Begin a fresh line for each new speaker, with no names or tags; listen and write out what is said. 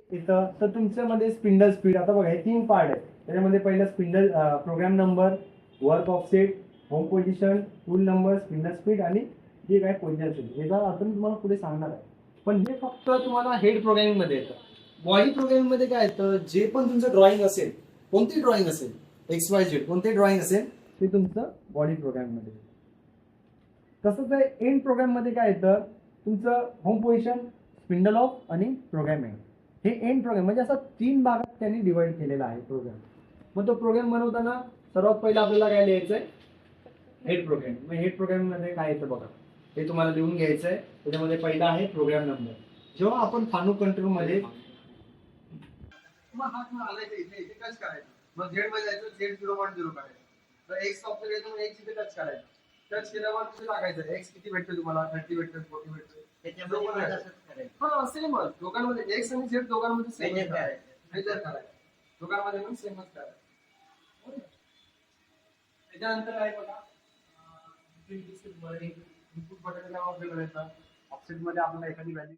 इथं तर तुमच्यामध्ये स्पिंडल स्पीड आता बघा हे 3 पार्ट आहेत. त्याच्यामध्ये पहिलं spindle program number, work offset, home position, tool number, spindle speed आणि जे काय पोझिशन असेल याचा अर्थ मी तुम्हाला पुढे सांगणार आहे. पण हे फक्त तुम्हाला हेड प्रोग्रामिंग मध्ये येतं. बॉडी प्रोग्रामिंग मध्ये काय येतं, जे पण तुमचं ड्रॉइंग असेल, कोणती ड्रॉइंग असेल, एक्स वाय झेड कोणते ड्रॉइंग असेल ते तुमचं बॉडी प्रोग्रामिंग मध्ये. तसंच आहे एंड प्रोग्राम मध्ये काय येतं, तुमचं होम पोझिशन, स्पिंडल ऑफ आणि प्रोग्रामिंग. हे एंड प्रोग्राम म्हणजे असं 3 भागात त्यांनी डिवाइड केलेला आहे प्रोग्राम. मग तो प्रोग्राम बनवताना सर्वात पहिला आपल्याला काय लिहायचंय, हेड प्रोग्राम. मग हेड प्रोग्राम मध्ये काय येतं बघा, हे तुम्हाला लिहून घ्यायचंय. त्याच्यामध्ये पहिला आहे प्रोग्राम नंबर. जेव्हा आपण फानू कंट्रोल मध्ये
मग हात घालायचा इथे इथे टच करायचं. मग झेड मध्ये जायचं, Z0.0 करायचं. तर एक्स ऑप्शन येतो, मग एक्स इथे टच करायचं. टच केल्यावर तिथे टाकायचं एक्स किती भेटतो तुम्हाला, 30 भेटतो, 40 भेटतो. हा सेमच दोघांमध्ये एक्स आणि झेड दोघांमध्ये सेमच करायचं. मेजर करायचं दोघांमध्ये पण सेमच करायचं. त्याच्यानंतर काय बघा, इनपुट बटन ऑप्शन करायचा. ऑफसेट मध्ये आपल्याला एखादी व्हॅल्यू